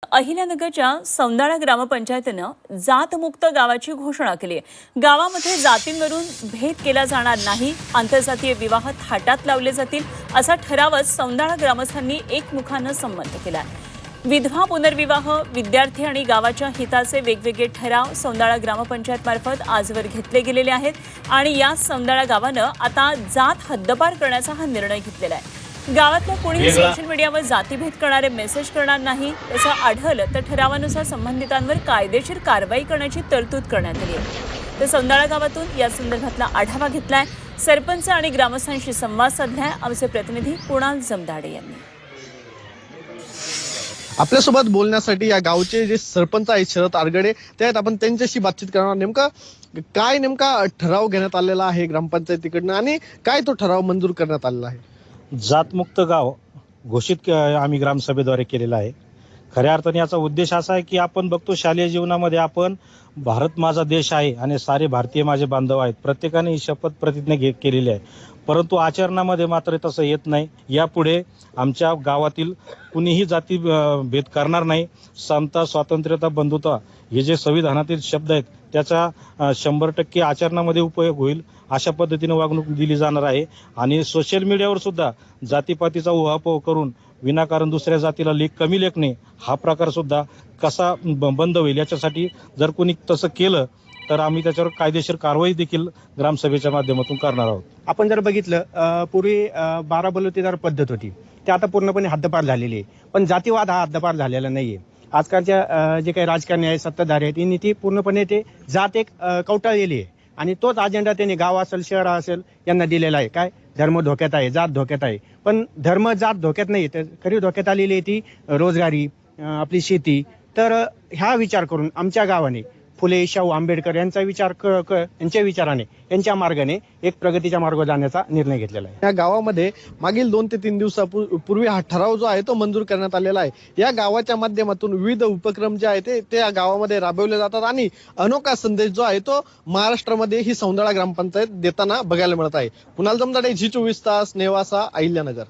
अहिल्यानगरच्या सौंदाळा ग्रामपंचायतीनं जातमुक्त गावाची घोषणा केली आहे। गावामध्ये जातींवरून भेद केला जाणार नाही, आंतरजातीय विवाह थाटात लावले जातील असा ठरावच सौंदाळा ग्रामस्थांनी एकमुखानं संमत केला आहे। विधवा पुनर्विवाह, विद्यार्थी आणि गावाच्या हिताचे वेगवेगळे ठराव सौंदाळा ग्रामपंचायत मार्फत आजवर घेतले गेलेले आहेत आणि या सौंदाळा गावानं आता जात हद्दपार करण्याचा हा निर्णय घेतलेला आहे। गावातल्या कोणीही सोशल मीडियावर जातीभेद करणारे मेसेज करणार नाही, असं आढळलं तर ठरावानुसार संबंधितांवर कायदेशीर कारवाई करण्याची तरतूद करण्यात आली आहे। तर सौंदाळा गावातून या संदर्भातला आढावा घेतलाय, सरपंच आणि ग्रामस्थांशी संवाद साधलाय आमचे प्रतिनिधी कुणाल जमदाडे यांनी। आपल्यासोबत बोलण्यासाठी या गावचे जे सरपंच आहेत शरद आरगडे, त्यात आपण त्यांच्याशी बातचीत करणार। नेमका ठराव घेण्यात आलेला आहे ग्रामपंचायतीकडनं आणि काय तो ठराव मंजूर करण्यात आलेला आहे? जातमुक्त गाव घोषित आम्ही ग्रामसभेद्वारे केलेला आहे। खऱ्या अर्थाने याचा उद्देश असा आहे की आपण बघतो शालेय जीवनामध्ये आपण भारत माझा देश आहे आणि सारे भारतीय माझे बांधव आहेत, प्रत्येकाने ही शपथ प्रतिज्ञा केलेली आहे, परंतु आचरणामध्ये मात्र तसं येत नाही। यापुढे आमच्या गावातील कुणीही जाती भेद करणार नाही। समता, स्वातंत्र्यता, बंधुता हे जे संविधानातील शब्द आहेत त्याचा 100% आचरणामध्ये उपयोग होईल अशा पद्धतीने वागणूक दिली जाणार आहे। आणि सोशल मीडियावर सुद्धा जातीपातीचा उहापोह करून विनाकारण दुसऱ्या जातीला कमी लेखणे हा प्रकार सुद्धा कसा बंद होईल याच्यासाठी जर कोणी तसं केलं तर आम्ही त्याच्यावर कायदेशीर कारवाई देखील ग्रामसभेच्या माध्यमातून करणार आहोत। आपण जर बघितलं पूर्वी 12 बलुतेदार पद्धत होती, ते आता पूर्णपणे हद्दपार झालेली आहे, पण जातीवाद हा हद्दपार झालेला नाहीये। आजकालच्या जे काही राजकारणी आहेत, सत्ताधारी आहेत, यांनी ती पूर्णपणे ते जात एक कवटाळलेली आहे आणि तोच अजेंडा त्यांनी गाव असेल शहर असेल यांना दिलेला आहे। काय धर्म धोक्यात आहे, जात धोक्यात आहे, पण धर्म जात धोक्यात नाही, तर खरी धोक्यात आलेली आहे ती रोजगारी, आपली शेती। तर ह्या विचार करून आमच्या गावाने फुले शाहू आंबेडकर यांचा विचार यांच्या विचाराने, यांच्या मार्गाने एक प्रगतीच्या मार्गावर जाण्याचा निर्णय घेतलेला आहे। या गावामध्ये मागील 2 ते 3 दिवसापूर्वी हा ठराव जो आहे तो मंजूर करण्यात आलेला आहे। या गावाच्या माध्यमातून विविध उपक्रम जे आहेत ते या गावामध्ये राबवले जातात आणि अनोखा संदेश जो आहे तो महाराष्ट्रामध्ये ही सौंदाळा ग्रामपंचायत देताना बघायला मिळत आहे। कुणाल जमदाडे, झी 24 तास, नेवासा, अहिल्यानगर।